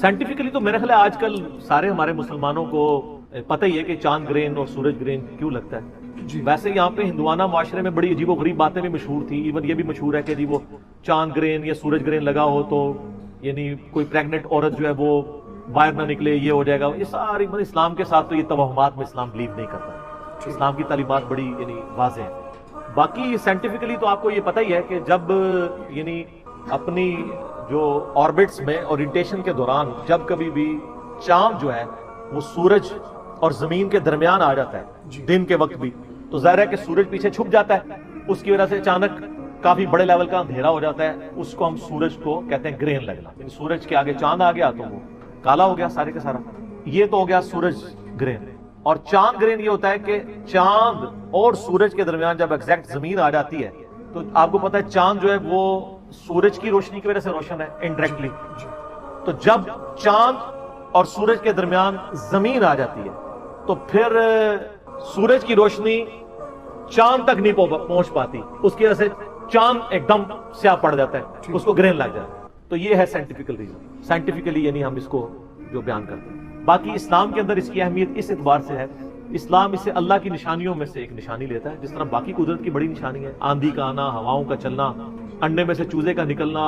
Scientifically تو میرا خیال ہے آج کل سارے ہمارے مسلمانوں کو پتہ ہی ہے کہ چاند گرہن اور سورج گرہن کیوں لگتا ہے. ویسے یہاں پہ ہندوانہ معاشرے میں بڑی عجیب و غریب باتیں بھی مشہور تھی. ایون یہ بھی مشہور ہے کہ جی وہ چاند گرہن یا سورج گرہن لگا ہو تو یعنی کوئی پریگننٹ عورت جو ہے وہ باہر نہ نکلے، یہ ہو جائے گا. یہ ساری اسلام کے ساتھ تو یہ توہمات میں اسلام بلیو نہیں کرتا. اسلام کی تعلیمات بڑی یعنی واضح ہیں. باقی سائنٹیفکلی تو آپ کو یہ پتہ ہی ہے کہ جب یعنی اپنی جو آربٹس میں اورینٹیشن کے دوران جب کبھی بھی چاند جو ہے وہ سورج اور زمین کے درمیان آ جاتا ہے دن کے وقت بھی، تو ظاہر ہے کہ سورج پیچھے چھپ جاتا ہے. اس کی وجہ سے اچانک کافی بڑے لیول کا اندھیرا ہو جاتا ہے. اس کو ہم سورج کو کہتے ہیں گرہن لگنا. یعنی سورج کے آگے چاند آ گیا تو وہ کالا ہو گیا سارے کا سارا. یہ تو ہو گیا سورج گرہن. اور چاند گرہن یہ ہوتا ہے کہ چاند اور سورج کے درمیان جب ایگزیکٹ زمین آ جاتی ہے تو آپ کو پتا ہے چاند جو ہے وہ سورج کی روشنی کی وجہ سے روشن ہے انڈائریکٹلی. تو جب چاند اور سورج کے درمیان زمین آ جاتی ہے تو پھر سورج کی روشنی چاند تک نہیں پہنچ پاتی. اس کی وجہ سے چاند ایک دم سیاہ پڑ جاتا ہے، اس کو گرہن لگ جاتا ہے. تو یہ ہے سائنٹیفیکل ریزن. سائنٹیفکلی یعنی ہم اس کو جو بیان کرتے ہیں. باقی اسلام کے اندر اس کی اہمیت اس اعتبار سے ہے، اسلام اسے اللہ کی نشانیوں میں سے ایک نشانی لیتا ہے. جس طرح باقی قدرت کی بڑی نشانی ہے، آندھی کا آنا، ہواؤں کا چلنا، انڈے میں سے چوزے کا نکلنا،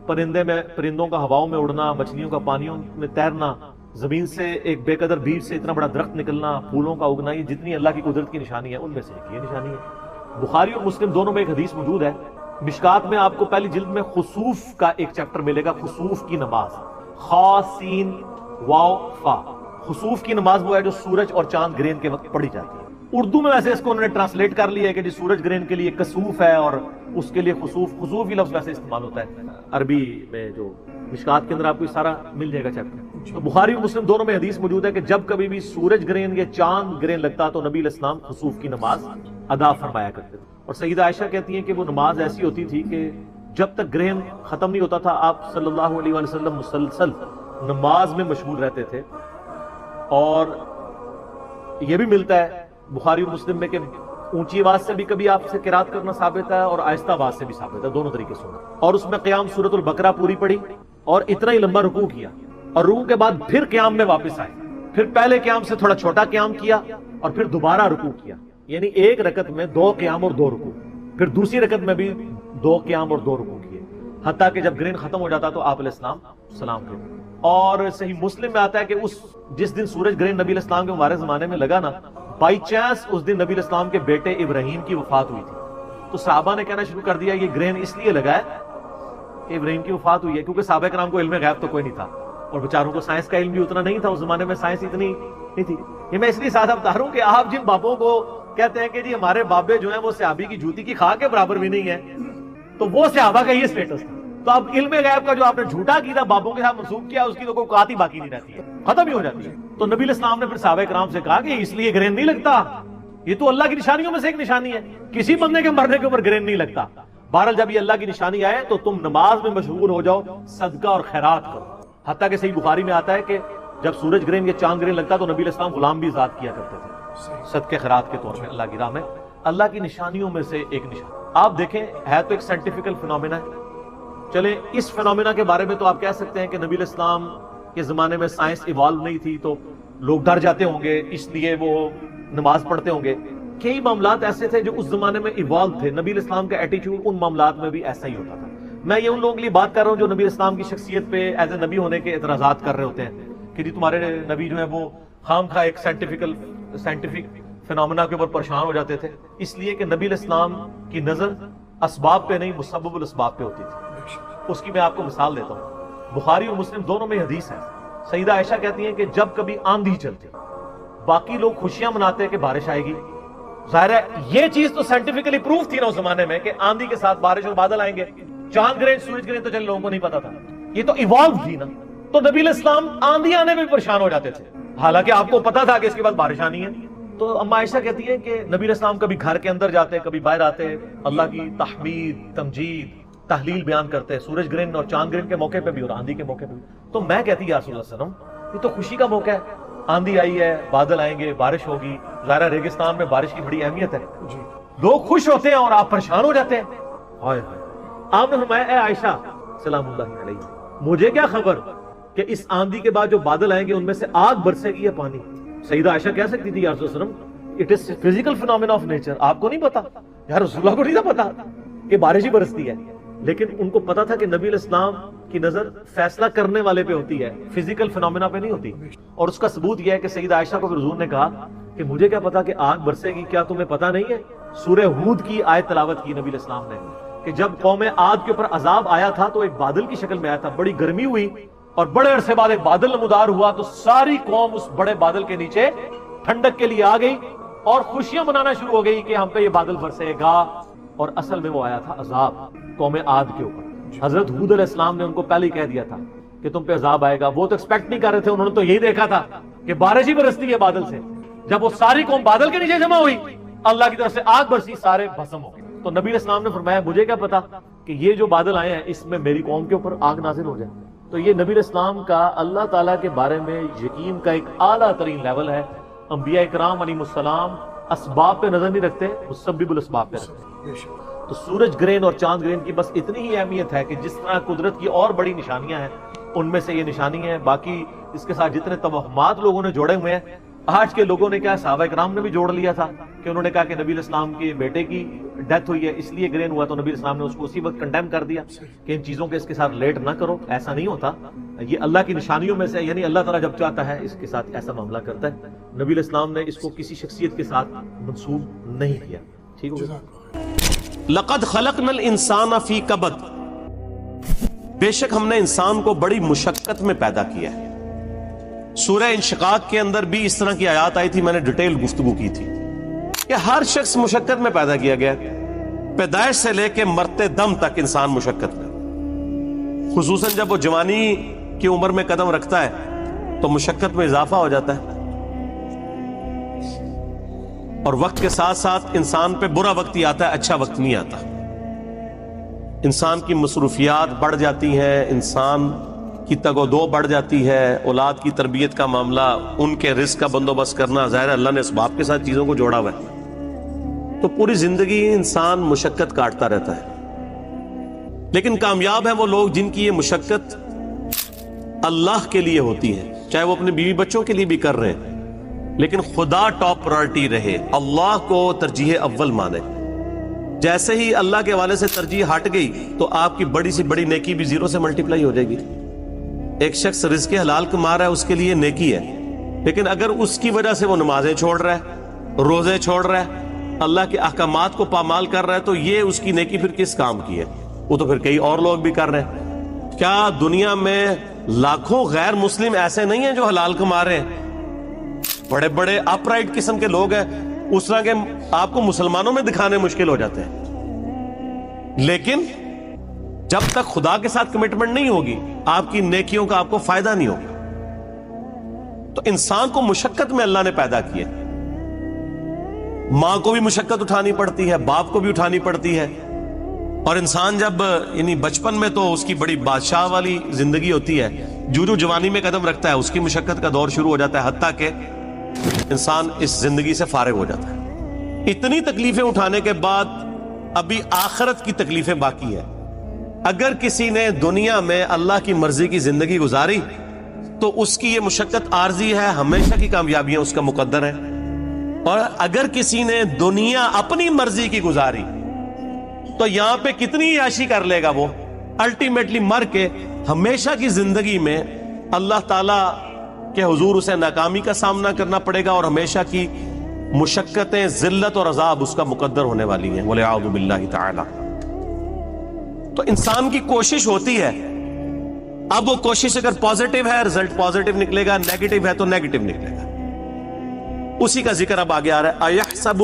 پرندوں کا ہواؤں میں اڑنا، مچھلیوں کا پانیوں میں تیرنا، زمین سے ایک بے قدر بیج سے اتنا بڑا درخت نکلنا، پھولوں کا اگنا، یہ جتنی اللہ کی قدرت کی نشانی ہے ان میں سے ایک یہ نشانی ہے. بخاری اور مسلم دونوں میں ایک حدیث موجود ہے. مشکات میں آپ کو پہلی جلد میں خسوف کا ایک چیپٹر ملے گا. خسوف کی نماز، خا سین واو فا. خسوف کی نماز وہ ہے جو سورج اور چاند گرہن کے وقت پڑھی جاتی ہے. اردو میں ویسے اس کو انہوں نے ٹرانسلیٹ کر لیا ہے کہ جی سورج گرہن کے لیے کسوف ہے اور اس کے لیے خسوف. خسوف ہی لفظ ویسے استعمال ہوتا ہے عربی میں. جو مشکات کے اندر آپ کو سارا مل جائے گا چیپٹر. تو بخاری اور مسلم دونوں میں حدیث موجود ہے کہ جب کبھی بھی سورج گرہن یا چاند گرہن لگتا تو نبی علیہ السلام خسوف کی نماز ادا فرمایا کرتے تھے. اور سیدہ عائشہ کہتی ہیں کہ وہ نماز ایسی ہوتی تھی کہ جب تک گرہن ختم نہیں ہوتا تھا آپ صلی اللہ علیہ وسلم مسلسل نماز میں مشغول رہتے تھے. اور یہ بھی ملتا ہے بخاری اور مسلم میں کہ اونچی آواز سے بھی کبھی آپ سے قرات کرنا ثابت ہے اور آہستہ آواز سے بھی ثابت ہے، دونوں طریقے سے ہونا. اور اس میں قیام سورۃ البقرہ پوری پڑھی اور اتنا ہی لمبا رکوع کیا اور رکوع کے بعد پھر قیام میں واپس آئے. پھر پہلے قیام سے تھوڑا چھوٹا قیام کیا اور پھر دوبارہ رکوع کیا. یعنی ایک رکعت میں 2 قیام اور 2 رکوع. پھر دوسری رکعت میں بھی 2 قیام اور 2 رکوع کیے، حتیٰ کہ جب گرہن ختم ہو جاتا تو آپ علیہ السلام سلام کرتے. اور صحیح مسلم میں آتا ہے کہ جس دن سورج گرہن نبی علیہ السلام کے مبارک زمانے میں لگا نا، بائی چانس اس دن نبی علیہ السلام کے بیٹے ابراہیم کی وفات ہوئی تھی. تو صحابہ نے کہنا شروع کر دیا یہ گرہن اس لیے لگا ہے کہ ابراہیم کی وفات ہوئی ہے، کیونکہ صحابہ کرام کو علم غیب تو کوئی نہیں تھا اور بیچاروں کو سائنس کا علم بھی اتنا نہیں تھا. اس زمانے میں سائنس اتنی نہیں تھی. یہ میں اس لیے ساتھ بتا رہا ہوں کہ آپ جن بابوں کو کہتے ہیں کہ جی ہمارے بابے جو ہیں وہ صحابی کی جوتی کی خاک کے برابر بھی نہیں ہے، تو وہ صحابہ کا یہ اسٹیٹس تھا. تو اب علم غیب کا جو آپ نے جھوٹا کیا بابوں کے ساتھ منسوخ کیا، اس کی تو کوئی اوقات ہی باقی نہیں رہتی ہے، ختم ہی ہو جاتی ہے. تو نبی علیہ السلام نے پھر صحابہ کرام سے کہا کہ اس لیے گرہن نہیں لگتا، یہ تو اللہ کی نشانیوں میں سے ایک نشانی ہے، کسی بندے کے مرنے کے اوپر گرہن نہیں لگتا. بہرحال جب یہ اللہ کی نشانی آئے تو تم نماز میں مشغول ہو جاؤ، صدقہ اور خیرات کرو. حتیٰ کہ صحیح بخاری میں آتا ہے کہ جب سورج گرہن یا چاند گرہن لگتا تو نبی علیہ السلام غلام بھی آزاد کیا کرتے تھے صدقے خیرات کے طور میں اللہ کی راہ میں. اللہ کی نشانیوں میں سے ایک نشان. آپ دیکھیں ہے تو ایک سائنٹیفیکل فینومینا ہے. چلیں اس فینومینا کے بارے میں تو آپ کہہ سکتے ہیں کہ نبی علیہ السلام کے زمانے میں سائنس ایوالو نہیں تھی تو لوگ ڈر جاتے ہوں گے اس لیے وہ نماز پڑھتے ہوں گے. کئی معاملات ایسے تھے جو اس زمانے میں ایوالو تھے. نبی علیہ السلام کا ایٹیٹیوڈ ان معاملات میں بھی ایسا ہی ہوتا تھا. میں یہ ان لوگوں کے لیے بات کر رہا ہوں جو نبی علیہ السلام کی شخصیت پہ ایز اے نبی ہونے کے اعتراضات کر رہے ہوتے ہیں کہ جی تمہارے نبی جو ہے وہ خام خواہ ایک سائنٹیفک فینومینا کے اوپر پریشان ہو جاتے تھے، اس لیے کہ نبی علیہ السلام کی نظر اسباب پہ نہیں مسبب الاسباب پہ ہوتی تھی. اس کی میں آپ کو مثال دیتا ہوں. بخاری اور مسلم دونوں میں حدیث ہے. سیدہ عائشہ کہتی ہیں کہ جب کبھی آندھی چلتی باقی لوگ خوشیاں مناتے ہیں کہ بارش آئے گی. ظاہر ہے یہ چیز تو سائنٹیفکلی پروف تھی نا اس زمانے میں کہ آندھی کے ساتھ بارش اور بادل آئیں گے. چاند گرہن سورج گرہن تو چل لوگوں کو نہیں پتا تھا، یہ تو ایوالو تھی نا. تو نبی علیہ السلام آندھی آنے میں بھی پریشان ہو جاتے تھے حالانکہ آپ کو پتا تھا کہ اس کے بعد بارش آنی ہے. تو اما عائشہ کہتی ہے کہ نبی علیہ السلام کبھی گھر کے اندر جاتے کبھی باہر آتے، اللہ کی تحمید تمجید تحلیل بیان کرتے سورج گرہن اور چاند گرہن کے موقع پہ بھی اور آندھی کے موقع پہ بھی. تو میں کہتی یا رسول اللہ صلی اللہ علیہ وسلم یہ تو خوشی کا موقع ہے، آندھی آئی ہے، بادل آئیں گے، بارش ہوگی. ظاہر ریگستان میں بارش کی بڑی اہمیت ہے، لوگ خوش ہوتے ہیں اور آپ پریشان ہو جاتے ہیں. ہائے ہائے. آپ نے فرمایا اے عائشہ سلام اللہ علیہ، مجھے کیا خبر کہ اس آندھی کے بعد جو بادل آئیں گے ان میں سے آگ برسے گی یا پانی. سیدہ عائشہ کہہ سکتی تھی یا رسول اللہ علیہ وسلم it is physical phenomena of nature, آپ کو نہیں پتا, یا رسول اللہ کو نہیں تھا پتا کہ بارش ہی برستی ہے, لیکن ان کو پتا تھا کہ نبی علیہ السلام کی نظر فیصلہ کرنے والے پہ ہوتی ہے, فزیکل فینومینا پہ نہیں ہوتی. اور اس کا ثبوت یہ ہے کہ سیدہ عائشہ کو حضور نے کہا کہ مجھے کیا پتا کہ آگ برسے گی, کیا تمہیں پتا نہیں ہے؟ سورہ ہود کی آیت تلاوت کی نبی علیہ السلام نے کہ جب قوم عاد کے اوپر عذاب آیا تھا تو ایک بادل کی شکل میں آیا تھا, بڑی گرمی ہوئی اور بڑے عرصے بعد ایک بادل نمودار ہوا تو ساری قوم اس بڑے بادل کے نیچے ٹھنڈک کے لیے آ گئی اور خوشیاں منانا شروع ہو گئی کہ ہم پہ یہ بادل برسے گا. اور اصل میں وہ آیا تھا عذاب قوم عاد کے اوپر. حضرت ہود علیہ السلام نے ان کو پہلے ہی کہہ دیا تھا کہ تم پہ عذاب آئے گا. وہ تو ایکسپیکٹ نہیں کر رہے تھے, انہوں نے تو یہی دیکھا تھا کہ بارش ہی برستی ہے بادل سے. جب وہ ساری قوم بادل کے نیچے جمع ہوئی, اللہ کی طرف سے آگ برسی, سارے بھسم ہو گئے. تو نبی علیہ السلام نے فرمایا مجھے کیا پتا کہ یہ جو بادل آئے ہیں اس میں میری قوم کے اوپر آگ نازل ہو جائے. تو یہ نبی علیہ السلام کا اللہ تعالیٰ کے بارے میں یقین کا ایک اعلیٰ ترین لیول ہے. انبیاء کرام علیہ السلام اسباب پہ نظر نہیں رکھتے, مسبب الاسباب پہ رکھتے. تو سورج گرہن اور چاند گرہن کی بس اتنی ہی اہمیت ہے کہ جس طرح قدرت کی اور بڑی نشانیاں ہیں ان میں سے یہ نشانی ہے. باقی اس کے ساتھ جتنے توہمات لوگوں نے جوڑے ہوئے ہیں, آج کے لوگوں نے کیا, صحابہ کرام نے بھی جوڑ لیا تھا کہ انہوں نے کہا کہ نبی علیہ السلام کے بیٹے کی ڈیتھ ہوئی ہے اس لیے گرہن ہوا, تو نبی علیہ السلام نے اس کو اسی وقت کنڈیم کر دیا کہ ان چیزوں کے اس کے ساتھ ریلیٹ نہ کرو. ایسا نہیں ہوتا, یہ اللہ کی نشانیوں میں سے, یعنی اللہ تعالیٰ جب چاہتا ہے اس کے ساتھ ایسا معاملہ کرتا ہے. نبی علیہ السلام نے اس کو کسی شخصیت کے ساتھ منسوب نہیں کیا. ٹھیک ہو گیا. لقد خلقنا الانسان فی کبد, بے شک ہم نے انسان کو بڑی مشقت میں پیدا کیا ہے. سورہ انشقاق کے اندر بھی اس طرح کی آیات آئی تھی, میں نے ڈیٹیل گفتگو کی تھی کہ ہر شخص مشقت میں پیدا کیا گیا. پیدائش سے لے کے مرتے دم تک انسان مشقت میں, خصوصاً جب وہ جوانی کی عمر میں قدم رکھتا ہے تو مشقت میں اضافہ ہو جاتا ہے. اور وقت کے ساتھ ساتھ انسان پہ برا وقت ہی آتا ہے, اچھا وقت نہیں آتا. انسان کی مصروفیات بڑھ جاتی ہیں, انسان کی تگ و دو بڑھ جاتی ہے, اولاد کی تربیت کا معاملہ, ان کے رزق کا بندوبست کرنا, ظاہر اللہ نے اسباب کے ساتھ چیزوں کو جوڑا ہوا ہے. تو پوری زندگی انسان مشقت کاٹتا رہتا ہے. لیکن کامیاب ہیں وہ لوگ جن کی یہ مشقت اللہ کے لیے ہوتی ہے, چاہے وہ اپنے بیوی بچوں کے لیے بھی کر رہے ہیں, لیکن خدا ٹاپ پرائرٹی رہے, اللہ کو ترجیح اول مانے. جیسے ہی اللہ کے حوالے سے ترجیح ہٹ گئی تو آپ کی بڑی سی بڑی نیکی بھی زیرو سے ملٹیپلائی ہو جائے گی. ایک شخص رزق حلال کما رہا ہے اس کے لیے نیکی ہے, لیکن اگر اس کی وجہ سے وہ نمازیں چھوڑ رہا ہے, روزے چھوڑ رہا ہے, اللہ کے احکامات کو پامال کر رہا ہے, تو یہ اس کی نیکی پھر کس کام کی ہے؟ وہ تو پھر کئی اور لوگ بھی کر رہے ہیں. کیا دنیا میں لاکھوں غیر مسلم ایسے نہیں ہیں جو حلال کما رہے ہیں؟ بڑے بڑے اپ رائٹ قسم کے لوگ ہیں, اس طرح کے آپ کو مسلمانوں میں دکھانے مشکل ہو جاتے ہیں. لیکن جب تک خدا کے ساتھ کمٹمنٹ نہیں ہوگی آپ کی نیکیوں کا آپ کو فائدہ نہیں ہوگا. تو انسان کو مشقت میں اللہ نے پیدا کیا. ماں کو بھی مشقت اٹھانی پڑتی ہے, باپ کو بھی اٹھانی پڑتی ہے. اور انسان جب یعنی بچپن میں تو اس کی بڑی بادشاہ والی زندگی ہوتی ہے, جو جوانی میں قدم رکھتا ہے اس کی مشقت کا دور شروع ہو جاتا ہے, حتیٰ کہ انسان اس زندگی سے فارغ ہو جاتا ہے. اتنی تکلیفیں اٹھانے کے بعد ابھی آخرت کی تکلیفیں باقی ہے. اگر کسی نے دنیا میں اللہ کی مرضی کی زندگی گزاری تو اس کی یہ مشقت عارضی ہے, ہمیشہ کی کامیابیاں اس کا مقدر ہے. اور اگر کسی نے دنیا اپنی مرضی کی گزاری تو یہاں پہ کتنی عیاشی کر لے گا, وہ الٹیمیٹلی مر کے ہمیشہ کی زندگی میں اللہ تعالی کے حضور اسے ناکامی کا سامنا کرنا پڑے گا, اور ہمیشہ کی مشقتیں, ذلت اور عذاب اس کا مقدر ہونے والی ہیں, وَلِعَوْذُ بِاللَّهِ تَعَالَى. تو انسان کی کوشش ہوتی ہے. اب وہ کوشش اگر پازیٹیو ہے رزلٹ پازیٹیو نکلے گا, نیگیٹو ہے تو نیگیٹو نکلے گا. اسی کا ذکر اب آگے آ رہا ہے. أَيَحْسَبُ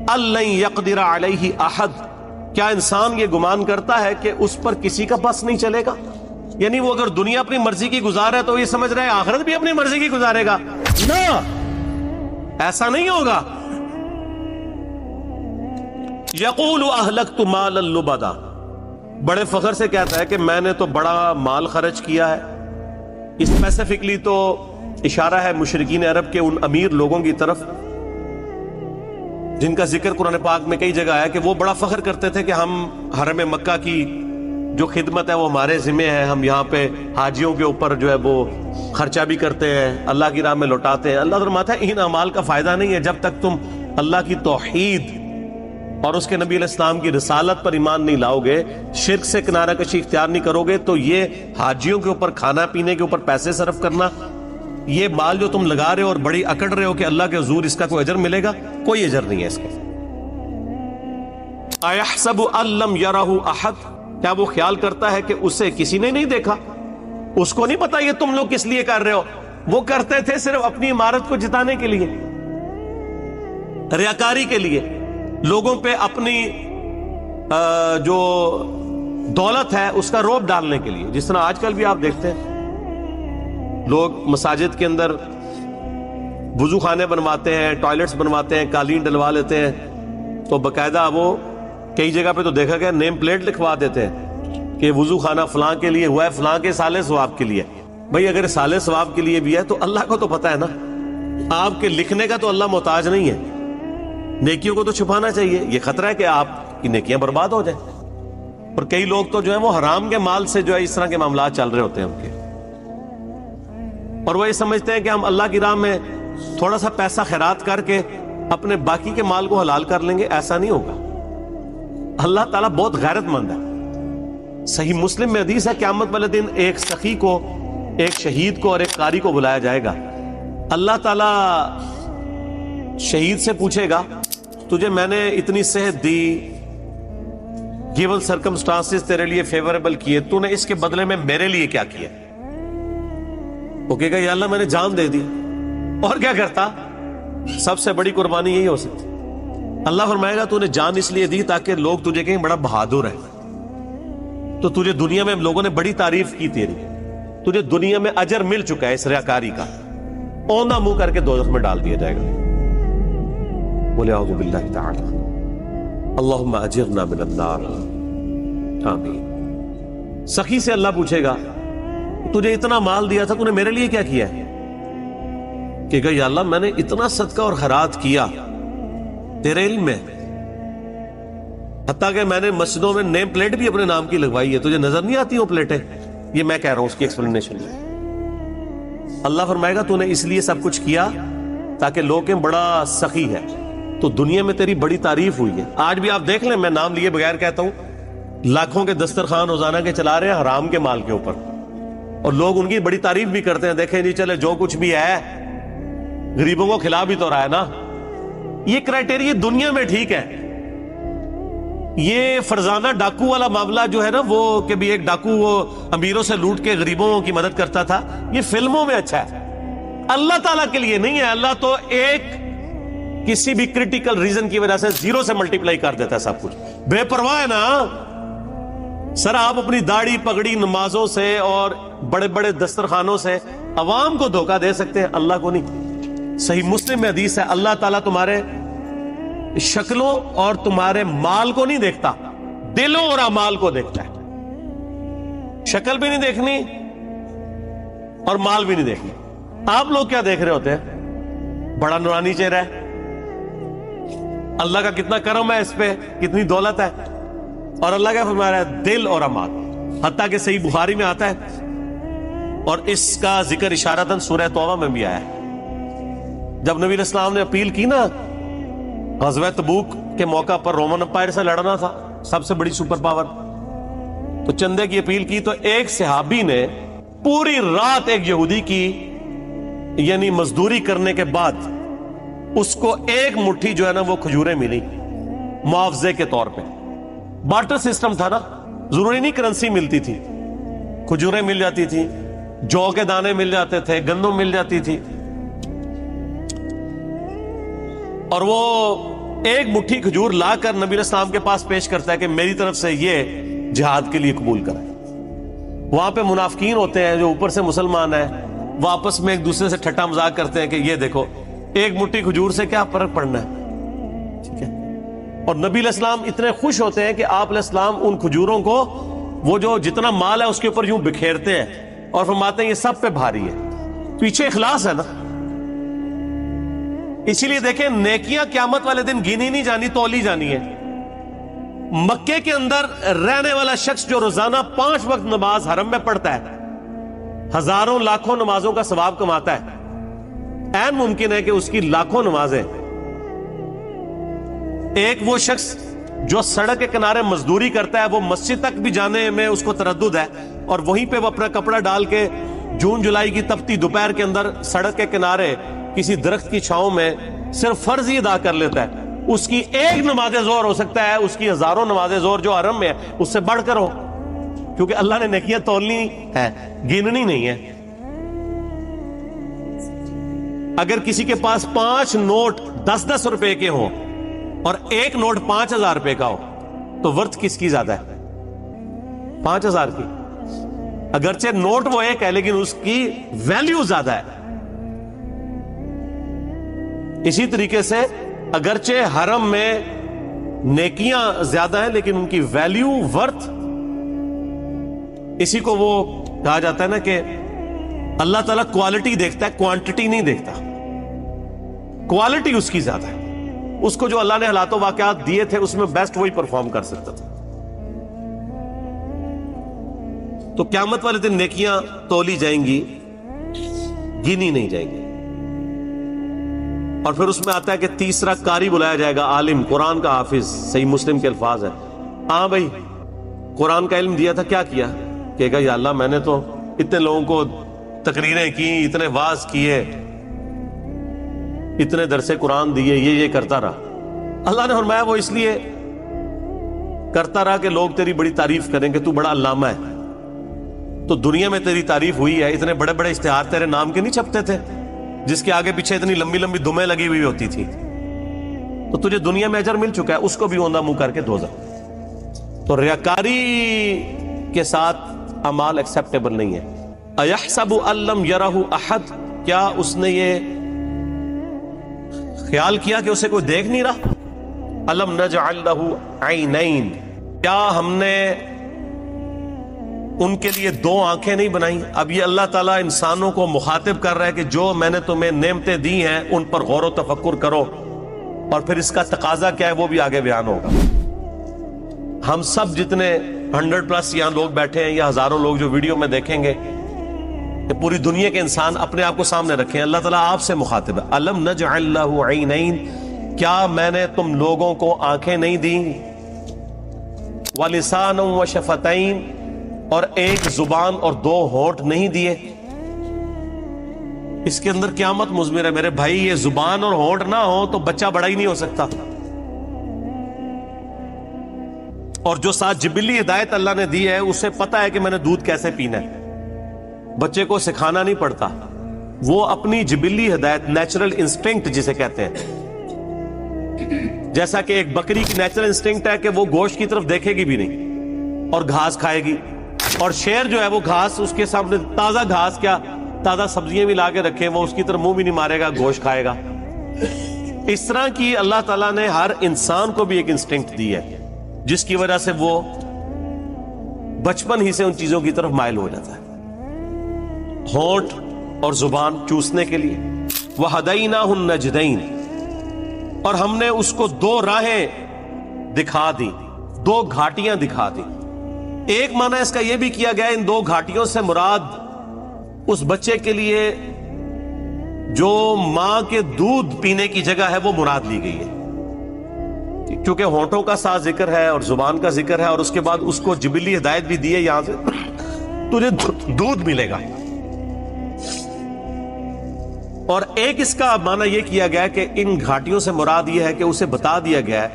أَلَّن يَقْدِرَ عَلَيْهِ أَحَدٌ, کیا انسان یہ گمان کرتا ہے کہ اس پر کسی کا بس نہیں چلے گا؟ یعنی وہ اگر دنیا اپنی مرضی کی گزار ہے تو یہ سمجھ رہے ہیں آخرت بھی اپنی مرضی کی گزارے گا. نہ, ایسا نہیں ہوگا. یقول اہلکت مالا لبدا, بڑے فخر سے کہتا ہے کہ میں نے تو بڑا مال خرچ کیا ہے. اسپیسیفکلی تو اشارہ ہے مشرکین عرب کے ان امیر لوگوں کی طرف جن کا ذکر قرآن پاک میں کئی جگہ آیا کہ وہ بڑا فخر کرتے تھے کہ ہم حرم مکہ کی جو خدمت ہے وہ ہمارے ذمہ ہے. ہم یہاں پہ حاجیوں کے اوپر جو ہے وہ خرچہ بھی کرتے ہیں, اللہ کی راہ میں لوٹاتے ہیں. اللہ فرماتا ہے ان اعمال کا فائدہ نہیں ہے جب تک تم اللہ کی توحید اور اس کے نبی علیہ السلام کی رسالت پر ایمان نہیں لاؤ گے, شرک سے کنارہ کشی اختیار نہیں کرو گے. تو یہ حاجیوں کے اوپر کھانا پینے کے اوپر پیسے صرف کرنا, یہ مال جو تم لگا رہے ہو اور بڑی اکڑ رہے ہو کہ اللہ کے حضور اس کا کوئی اجر ملے گا, کوئی اجر نہیں ہے اس کا. اَيَحْسَبُ أَن لَّمْ يَرَهُ أَحَدٌ, کیا وہ خیال کرتا ہے کہ اسے کسی نے نہیں دیکھا؟ اس کو نہیں پتا یہ تم لوگ کس لیے کر رہے ہو. وہ کرتے تھے صرف اپنی عمارت کو جتانے کے لیے, ریاکاری کے لیے, لوگوں پہ اپنی جو دولت ہے اس کا روب ڈالنے کے لیے. جس طرح آج کل بھی آپ دیکھتے ہیں لوگ مساجد کے اندر وضو خانے بنواتے ہیں, ٹوائلٹس بنواتے ہیں, قالین ڈلوا لیتے ہیں, تو باقاعدہ وہ کئی جگہ پہ تو دیکھا گیا نیم پلیٹ لکھوا دیتے ہیں کہ وضو خانہ فلاں کے لیے ہوا ہے, فلاں کے سالے ثواب کے لیے. بھئی اگر سالے ثواب کے لیے بھی ہے تو اللہ کو تو پتہ ہے نا, آپ کے لکھنے کا تو اللہ محتاج نہیں ہے. نیکیوں کو تو چھپانا چاہیے, یہ خطرہ ہے کہ آپ کی نیکیاں برباد ہو جائیں. اور کئی لوگ تو جو ہے وہ حرام کے مال سے جو ہے اس طرح کے معاملات چل رہے ہوتے ہیں ان کے, اور وہ یہ سمجھتے ہیں کہ ہم اللہ کی راہ میں تھوڑا سا پیسہ خیرات کر کے اپنے باقی کے مال کو حلال کر لیں گے. ایسا نہیں ہوگا. اللہ تعالیٰ بہت غیرت مند ہے. صحیح مسلم میں حدیث ہے قیامت والے دن ایک سخی کو, ایک شہید کو اور ایک قاری کو بلایا جائے گا. اللہ تعالیٰ شہید سے پوچھے گا تجھے میں نے اتنی صحت دی, گیون سرکمسٹانسز تیرے لیے فیوریبل کیے, تو نے اس کے بدلے میں میرے لیے کیا کیا؟ وہ کہے گا یا اللہ میں نے جان دے دی. اور کیا کرتا؟ سب سے بڑی قربانی یہی ہو سکتی. اللہ فرمائے گا تو نے جان اس لیے دی تاکہ لوگ تجھے کہیں بڑا بہادر ہے, تو تجھے دنیا میں لوگوں نے بڑی تعریف کی تیری, تجھے دنیا میں اجر مل چکا ہے اس ریاکاری کا, اونا منہ کر کے دوزخ میں ڈال دیا جائے گا. بولے اعوذ باللہ تعالی اللہم اجرنا من النار, آمین. سخی سے اللہ پوچھے گا تجھے اتنا مال دیا تھا, تو نے میرے لیے کیا کیا ہے؟ کہ یا اللہ میں نے اتنا صدقہ اور خیرات کیا تیرے علم میں, حتیٰ کہ میں نے مسجدوں میں نیم پلیٹ بھی اپنے نام کی لگوائی ہے, تجھے نظر نہیں آتی وہ پلیٹیں؟ یہ میں کہہ رہا ہوں اس کی ایکسپلینیشن. اللہ فرمائے گا تو نے اس لیے سب کچھ کیا تاکہ لوگ کہیں بڑا سخی ہے, تو دنیا میں تیری بڑی تعریف ہوئی ہے. آج بھی آپ دیکھ لیں, میں نام لیے بغیر کہتا ہوں, لاکھوں کے دسترخوان روزانہ کے چلا رہے ہیں حرام کے مال کے اوپر, اور لوگ ان کی بڑی تعریف بھی کرتے ہیں. دیکھیں جی چلے جو کچھ بھی ہے غریبوں کو کھلا بھی تو رہا ہے نا. یہ کرائٹیریا دنیا میں ٹھیک ہے. یہ فرزانہ ڈاکو والا معاملہ جو ہے نا, وہ کہ بھی ایک ڈاکو وہ امیروں سے لوٹ کے غریبوں کی مدد کرتا تھا, یہ فلموں میں اچھا ہے, اللہ تعالیٰ کے لیے نہیں ہے. اللہ تو ایک کسی بھی کریٹیکل ریزن کی وجہ سے زیرو سے ملٹیپلائی کر دیتا ہے سب کچھ. بے پرواہ ہے نا. سر آپ اپنی داڑھی پگڑی نمازوں سے اور بڑے بڑے دسترخوانوں سے عوام کو دھوکہ دے سکتے ہیں, اللہ کو نہیں. صحیح مسلم میں حدیث ہے اللہ تعالیٰ تمہارے شکلوں اور تمہارے مال کو نہیں دیکھتا, دلوں اور اعمال کو دیکھتا ہے. شکل بھی نہیں دیکھنی اور مال بھی نہیں دیکھنی. آپ لوگ کیا دیکھ رہے ہوتے ہیں؟ بڑا نورانی چہرہ ہے, اللہ کا کتنا کرم ہے اس پہ, کتنی دولت ہے, اور اللہ کا فرما رہا ہے دل اور اعمال. حتیٰ کہ صحیح بخاری میں آتا ہے, اور اس کا ذکر اشارتاً سورہ توبہ میں بھی آیا ہے. جب نبی علیہ السلام نے اپیل کی نا, غزوہ تبوک کے موقع پر رومن امپائر سے لڑنا تھا, سب سے بڑی سپر پاور, تو چندے کی اپیل کی, تو ایک صحابی نے پوری رات ایک یہودی کی یعنی مزدوری کرنے کے بعد اس کو ایک مٹھی جو ہے نا وہ کھجوریں ملی معاوضے کے طور پہ. بارٹر سسٹم تھا نا, ضروری نہیں کرنسی ملتی تھی, کھجوریں مل جاتی تھی, جو کے دانے مل جاتے تھے, گندم مل جاتی تھی. اور وہ ایک مٹھی کھجور لا کر نبی علیہ السلام کے پاس پیش کرتا ہے کہ میری طرف سے یہ جہاد کے لیے قبول کریں. وہاں پہ منافقین ہوتے ہیں جو اوپر سے مسلمان ہیں, وہ آپس میں ایک دوسرے سے ٹھٹا مذاق کرتے ہیں کہ یہ دیکھو ایک مٹھی کھجور سے کیا فرق پڑنا ہے, ٹھیک ہے. اور نبی علیہ السلام اتنے خوش ہوتے ہیں کہ آپ علیہ السلام ان کھجوروں کو وہ جو جتنا مال ہے اس کے اوپر یوں بکھیرتے ہیں اور فرماتے ہیں یہ سب پہ بھاری ہے. پیچھے اخلاص ہے نا. اسی لیے دیکھیں نیکیاں قیامت والے دن گنی نہیں جانی, تولی جانی ہے. مکے کے اندر رہنے والا شخص جو روزانہ 5 وقت نماز حرم میں پڑھتا ہے ہزاروں لاکھوں نمازوں کا ثواب کماتا ہے. عین ممکن ہے کہ اس کی لاکھوں نمازیں ایک وہ شخص جو سڑک کے کنارے مزدوری کرتا ہے وہ مسجد تک بھی جانے میں اس کو تردد ہے اور وہیں پہ وہ اپنا کپڑا ڈال کے جون جولائی کی تپتی دوپہر کے اندر سڑک کے کنارے کسی درخت کی چھاؤں میں صرف فرض ہی ادا کر لیتا ہے. اس کی ایک نماز ظہر ہو سکتا ہے اس کی ہزاروں نماز ظہر جو حرم میں ہے اس سے بڑھ کر ہو, کیونکہ اللہ نے نیکیاں تولنی ہے, گننی نہیں ہے. اگر کسی کے پاس 5 نوٹ 10-10 روپے کے ہوں اور ایک نوٹ 5,000 روپے کا ہو تو ورتھ کس کی زیادہ ہے؟ 5,000 کی. اگرچہ نوٹ وہ ایک ہے لیکن اس کی ویلیو زیادہ ہے. اسی طریقے سے اگرچہ حرم میں نیکیاں زیادہ ہیں لیکن ان کی ویلیو ورتھ, اسی کو وہ کہا جاتا ہے نا کہ اللہ تعالیٰ کوالٹی دیکھتا ہے, کوانٹٹی نہیں دیکھتا. کوالٹی اس کی زیادہ ہے. اس کو جو اللہ نے حالات و واقعات دیے تھے اس میں بیسٹ وہی پرفارم کر سکتا تھا. تو قیامت والے دن نیکیاں تولی جائیں گی, گنی نہیں جائیں گی. اور پھر اس میں آتا ہے کہ تیسرا قاری بلایا جائے گا, عالم, قرآن کا حافظ. صحیح مسلم کے الفاظ ہیں. ہاں بھائی قرآن کا علم دیا تھا, کیا کیا؟ کہے گا یا اللہ میں نے تو اتنے لوگوں کو تقریریں کی, اتنے واعظ کیے, اتنے درس قرآن دیے, یہ کرتا رہا. اللہ نے فرمایا وہ اس لیے کرتا رہا کہ لوگ تیری بڑی تعریف کریں کہ تو بڑا علامہ ہے. تو دنیا میں تیری تعریف ہوئی ہے, اتنے بڑے بڑے اشتہار تیرے نام کے نہیں چھپتے تھے جس کے آگے پیچھے اتنی لمبی لمبی دمیں لگی ہوئی ہوتی تھی. تو تجھے دنیا میں اجر مل چکا ہے, اس کو بھی اوندھا منہ کر کے دھوزا. تو ریاکاری کے ساتھ اعمال ایکسیپٹیبل نہیں ہے. اَيَحْسَبُ أَن لَّمْ يَرَهُ أَحَدٌ, کیا اس نے یہ خیال کیا کہ اسے کوئی دیکھ نہیں رہا؟ أَلَمْ نَجْعَل لَّهُ عَيْنَيْنِ, کیا ہم نے ان کے لیے 2 آنکھیں نہیں بنائیں؟ اب یہ اللہ تعالیٰ انسانوں کو مخاطب کر رہا ہے کہ جو میں نے تمہیں نعمتیں دی ہیں ان پر غور و تفکر کرو, اور پھر اس کا تقاضا کیا ہے وہ بھی آگے بیان ہوگا. ہم سب جتنے 100+ یہاں لوگ بیٹھے ہیں یا ہزاروں لوگ جو ویڈیو میں دیکھیں گے, کہ پوری دنیا کے انسان اپنے آپ کو سامنے رکھیں. اللہ تعالیٰ آپ سے مخاطب ہے. أَلَمْ نَجْعَل لَّهُ عَيْنَيْنِ, کیا میں نے تم لوگوں کو آنکھیں نہیں دیں؟ وَلِسَانًا وَشَفَتَيْنِ, اور ایک زبان اور 2 ہونٹ نہیں دیے؟ اس کے اندر قیامت مضمر ہے میرے بھائی. یہ زبان اور ہونٹ نہ ہو تو بچہ بڑا ہی نہیں ہو سکتا. اور جو ساتھ جبلی ہدایت اللہ نے دی ہے اسے پتا ہے کہ میں نے دودھ کیسے پینا ہے. بچے کو سکھانا نہیں پڑتا, وہ اپنی جبلی ہدایت, نیچرل انسٹنکٹ جسے کہتے ہیں, جیسا کہ ایک بکری کی نیچرل انسٹنکٹ ہے کہ وہ گوشت کی طرف دیکھے گی بھی نہیں اور گھاس کھائے گی. اور شیر جو ہے وہ گھاس, اس کے سامنے تازہ گھاس کیا تازہ سبزیاں بھی لا کے رکھے وہ اس کی طرف منہ بھی نہیں مارے گا, گوشت کھائے گا. اس طرح کی اللہ تعالیٰ نے ہر انسان کو بھی ایک انسٹنکٹ دی ہے جس کی وجہ سے وہ بچپن ہی سے ان چیزوں کی طرف مائل ہو جاتا ہے. ہونٹ اور زبان چوسنے کے لیے. وَهَدَيْنَاهُ النَّجْدَيْنِ, اور ہم نے اس کو 2 راہیں دکھا دی, 2 گھاٹیاں دکھا دی. ایک معنی اس کا یہ بھی کیا گیا ان 2 گھاٹیوں سے مراد اس بچے کے لیے جو ماں کے دودھ پینے کی جگہ ہے وہ مراد لی گئی ہے, کیونکہ ہونٹوں کا ساتھ ذکر ہے اور زبان کا ذکر ہے, اور اس کے بعد اس کو جبلی ہدایت بھی دی ہے یہاں سے تجھے دودھ ملے گا. اور ایک اس کا معنی یہ کیا گیا کہ ان گھاٹیوں سے مراد یہ ہے کہ اسے بتا دیا گیا ہے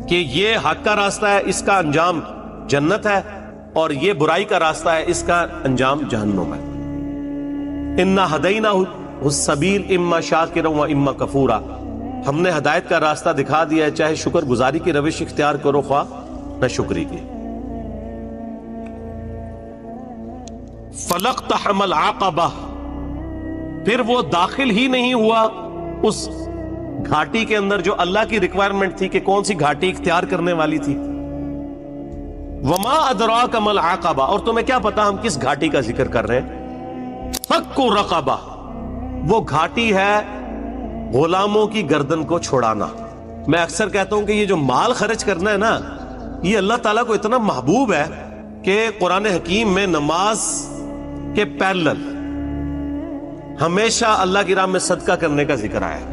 کہ یہ حق کا راستہ ہے, اس کا انجام جنت ہے, اور یہ برائی کا راستہ ہے, اس کا انجام جہنم ہے. اِنَّا هَدَيْنَاهُ السَّبِيلَ إِمَّا شَاكِرًا وَإِمَّا كَفُورًا, ہم نے ہدایت کا راستہ دکھا دیا ہے, چاہے شکر گزاری کی روش اختیار کرو خواہ نہ شکری کی. فَلَقْتَحَمَ الْعَقَبَةَ, پھر وہ داخل ہی نہیں ہوا اس گھاٹی کے اندر جو اللہ کی ریکوائرمنٹ تھی کہ کون سی گھاٹی اختیار کرنے والی تھی. وما ادراک ما العقبہ, اور تمہیں کیا پتا ہم کس گھاٹی کا ذکر کر رہے ہیں؟ فک رقبہ, وہ گھاٹی ہے غلاموں کی گردن کو چھڑانا. میں اکثر کہتا ہوں کہ یہ جو مال خرچ کرنا ہے نا، یہ اللہ تعالیٰ کو اتنا محبوب ہے کہ قرآن حکیم میں نماز کے پیرلل ہمیشہ اللہ کی راہ میں صدقہ کرنے کا ذکر آیا ہے.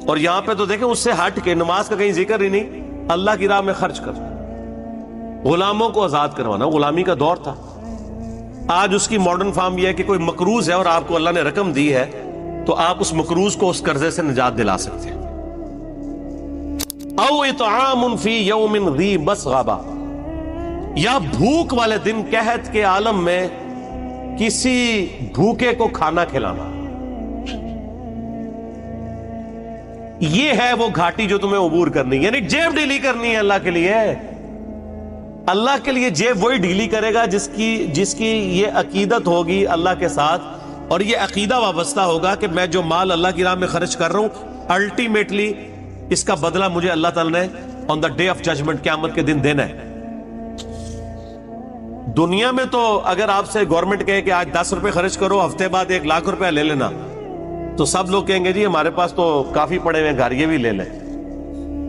اور یہاں پہ تو دیکھیں اس سے ہٹ کے نماز کا کہیں ذکر ہی نہیں، اللہ کی راہ میں خرچ کر. غلاموں کو آزاد کروانا، غلامی کا دور تھا. آج اس کی ماڈرن فارم یہ ہے کہ کوئی مقروض ہے اور آپ کو اللہ نے رقم دی ہے تو آپ اس مقروض کو اس قرضے سے نجات دلا سکتے ہیں. او اطعام فی یوم ذی مسغبہ، یا بھوک والے دن قحط کے عالم میں کسی بھوکے کو کھانا کھلانا. یہ ہے وہ گھاٹی جو تمہیں عبور کرنی ہے، یعنی جیب ڈھیلی کرنی ہے اللہ کے لیے. اللہ کے لیے جیب وہی ڈھیلی کرے گا جس کی یہ عقیدت ہوگی اللہ کے ساتھ، اور یہ عقیدہ وابستہ ہوگا کہ میں جو مال اللہ کی راہ میں خرچ کر رہا ہوں الٹیمیٹلی اس کا بدلہ مجھے اللہ تعالی نے آن دا ڈے آف ججمنٹ، قیامت کے دن دینا ہے. دنیا میں تو اگر آپ سے گورنمنٹ کہے کہ آج 10 روپے خرچ کرو، ہفتے بعد 1 لاکھ روپے لے لینا، تو سب لوگ کہیں گے جی ہمارے پاس تو کافی پڑے ہوئے گھر، یہ بھی لے لیں.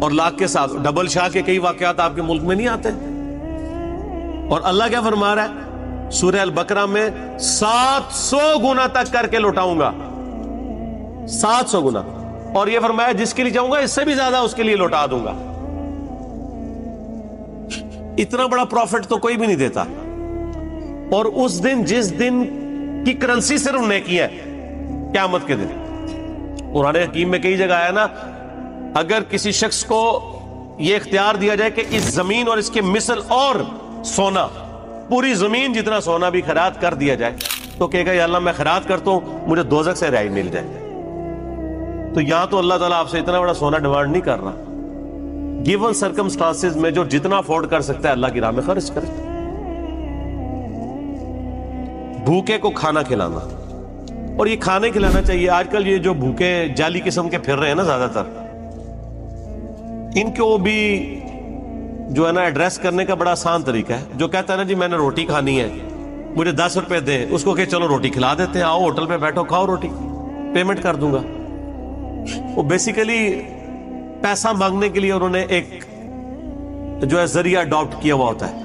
اور لاکھ کے ساتھ ڈبل شاہ کے کئی واقعات آپ کے ملک میں نہیں آتے. اور اللہ کیا فرما رہا ہے سورہ البقرہ میں؟ 700 گنا تک کر کے لوٹاؤں گا. 700 گنا. اور یہ فرمایا جس کے لیے چاہوں گا اس سے بھی زیادہ اس کے لیے لوٹا دوں گا. اتنا بڑا پروفٹ تو کوئی بھی نہیں دیتا. اور اس دن جس دن کی کرنسی صرف نیکی ہے، قیامت کے دن. قرآن حکیم میں کئی جگہ آیا نا، اگر کسی شخص کو یہ اختیار دیا جائے کہ اس زمین اور اس کے مثل اور سونا، پوری زمین جتنا سونا بھی خیرات کر دیا جائے، تو کہے گا یا اللہ میں خیرات کرتا ہوں، مجھے دوزخ سے رہائی مل جائے. تو یہاں تو اللہ تعالیٰ آپ سے اتنا بڑا سونا ڈیمانڈ نہیں کر رہا. گیون سرکمسٹانسز میں جو جتنا افورڈ کر سکتا ہے اللہ کی راہ میں خرچ کرے. بھوکے کو کھانا کھلانا، اور یہ کھانے کھلانا چاہیے. آج کل یہ جو بھوکے جعلی قسم کے پھر رہے ہیں نا زیادہ تر، ان کو بھی جو ہے نا ایڈریس کرنے کا بڑا آسان طریقہ ہے. جو کہتا ہے نا جی میں نے روٹی کھانی ہے، مجھے 10 روپے دیں، اس کو کہ چلو روٹی کھلا دیتے ہیں، آؤ ہوٹل پہ بیٹھو کھاؤ روٹی، پیمنٹ کر دوں گا. وہ بیسیکلی پیسہ مانگنے کے لیے انہوں نے ایک جو ہے ذریعہ اڈاپٹ کیا ہوا ہوتا ہے.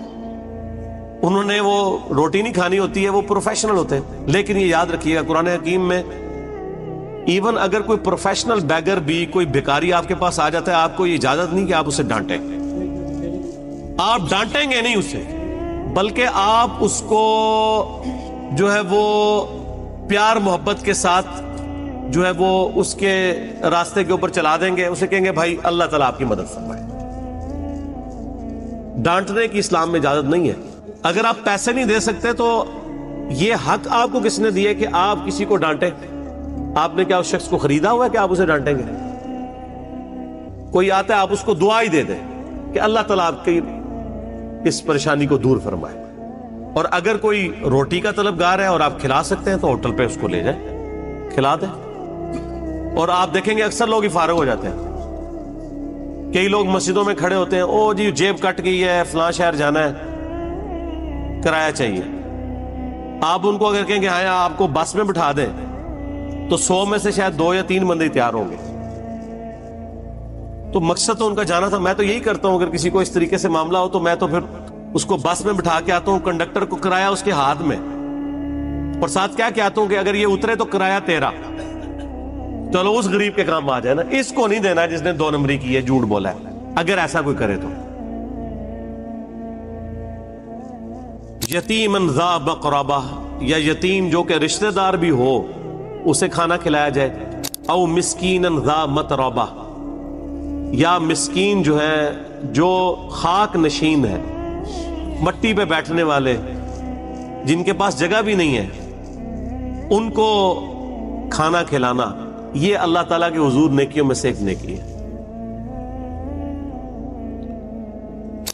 انہوں نے وہ روٹی نہیں کھانی ہوتی ہے، وہ پروفیشنل ہوتے ہیں. لیکن یہ یاد رکھیے گا قرآن حکیم میں ایون اگر کوئی پروفیشنل بیگر بھی، کوئی بھکاری آپ کے پاس آ جاتا ہے، آپ کو یہ اجازت نہیں کہ آپ اسے ڈانٹیں. آپ ڈانٹیں گے نہیں اسے، بلکہ آپ اس کو جو ہے وہ پیار محبت کے ساتھ جو ہے وہ اس کے راستے کے اوپر چلا دیں گے. اسے کہیں گے بھائی اللہ تعالیٰ آپ کی مدد فرمائے. ڈانٹنے کی اسلام میں اجازت نہیں ہے. اگر آپ پیسے نہیں دے سکتے تو یہ حق آپ کو کس نے دیا کہ آپ کسی کو ڈانٹیں؟ آپ نے کیا اس شخص کو خریدا ہوا ہے کہ آپ اسے ڈانٹیں گے؟ کوئی آتا ہے آپ اس کو دعا ہی دے دیں کہ اللہ تعالیٰ آپ کی اس پریشانی کو دور فرمائے. اور اگر کوئی روٹی کا طلبگار ہے اور آپ کھلا سکتے ہیں تو ہوٹل پہ اس کو لے جائیں، کھلا دیں. اور آپ دیکھیں گے اکثر لوگ ہی فارغ ہو جاتے ہیں. کئی لوگ مسجدوں میں کھڑے ہوتے ہیں، او جی جیب کٹ گئی ہے، فلاں شہر جانا ہے، کرایہ چاہیے. آپ ان کو اگر کہیں کہ ہاں آپ کو بس میں بٹھا دیں تو 100 میں سے شاید 2 یا 3 بندے تیار ہوں گے. تو مقصد تو ان کا جانا تھا. میں تو یہی کرتا ہوں، اگر کسی کو اس طریقے سے معاملہ ہو تو میں تو پھر اس کو بس میں بٹھا کے آتا ہوں، کنڈکٹر کو کرایہ اس کے ہاتھ میں، اور ساتھ کیا کہتا ہوں کہ اگر یہ اترے تو کرایہ تیرا. چلو اس غریب کے کام آ جائے نا، اس کو نہیں دینا جس نے 2 نمبری کی ہے، جھوٹ بولا ہے. اگر ایسا کوئی کرے تو یتیمن ذا مقربہ، یا یتیم جو کہ رشتہ دار بھی ہو اسے کھانا کھلایا جائے. او مسکینن ذا متربہ، یا مسکین جو ہے جو خاک نشین ہے، مٹی پہ بیٹھنے والے جن کے پاس جگہ بھی نہیں ہے، ان کو کھانا کھلانا. یہ اللہ تعالیٰ کے حضور نیکیوں میں سے ایک نیکی ہے.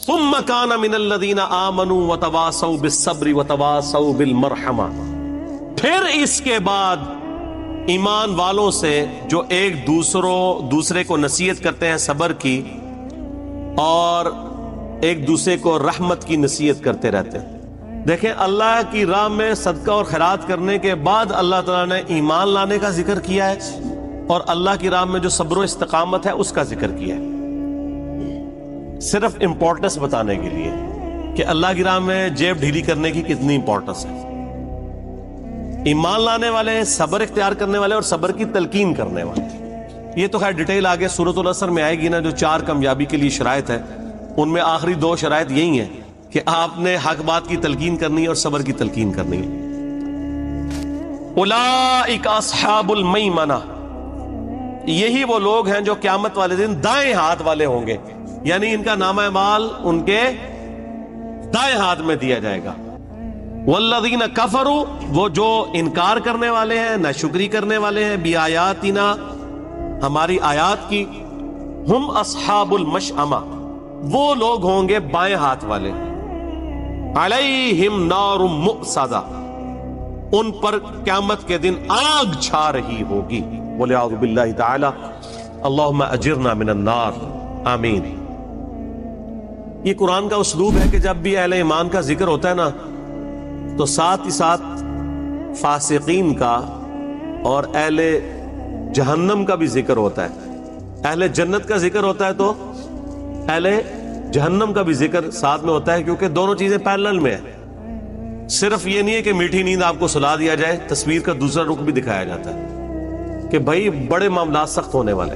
ثم كان من الذين آمنوا وتواصوا بالصبر وتواصوا بالمرحمہ، پھر اس کے بعد ایمان والوں سے جو ایک دوسرے کو نصیحت کرتے ہیں صبر کی، اور ایک دوسرے کو رحمت کی نصیحت کرتے رہتے ہیں. دیکھیں اللہ کی راہ میں صدقہ اور خیرات کرنے کے بعد اللہ تعالیٰ نے ایمان لانے کا ذکر کیا ہے، اور اللہ کی راہ میں جو صبر و استقامت ہے اس کا ذکر کیا ہے، صرف امپورٹنس بتانے کے لیے کہ اللہ کی راہ میں جیب ڈھیلی کرنے کی کتنی امپورٹنس ہے۔ ایمان لانے والے، صبر اختیار کرنے والے اور صبر کی تلقین کرنے والے، یہ تو خیر ڈیٹیل آگے سورۃ العصر میں آئے گی نا، جو 4 کامیابی کے لیے شرائط ہے ان میں آخری 2 شرائط یہی ہیں کہ آپ نے حق بات کی تلقین کرنی ہے اور صبر کی تلقین کرنی ہے۔ اولئک اصحاب المیمنہ، یہی وہ لوگ ہیں جو قیامت والے دن دائیں ہاتھ والے ہوں گے، یعنی ان کا نامہ اعمال ان کے دائیں ہاتھ میں دیا جائے گا۔ والذین کفروا، وہ جو انکار کرنے والے ہیں، ناشکری کرنے والے ہیں، بآیاتنا، ہماری آیات کی، ہم اصحاب المشأمہ، وہ لوگ ہوں گے بائیں ہاتھ والے، علیہم نار مؤصدہ، ان پر قیامت کے دن آگ چھا رہی ہوگی۔ بولے اعوذ باللہ تعالی، اللہم اجرنا من النار، آمین۔ یہ قرآن کا اسلوب ہے کہ جب بھی اہل ایمان کا ذکر ہوتا ہے نا تو ساتھ ہی ساتھ فاسقین کا اور اہل جہنم کا بھی ذکر ہوتا ہے، اہل جنت کا ذکر ہوتا ہے تو اہل جہنم کا بھی ذکر ساتھ میں ہوتا ہے، کیونکہ دونوں چیزیں پیرلل میں ہیں۔ صرف یہ نہیں ہے کہ میٹھی نیند آپ کو سلا دیا جائے، تصویر کا دوسرا رخ بھی دکھایا جاتا ہے کہ بھائی بڑے معاملات سخت ہونے والے ہیں۔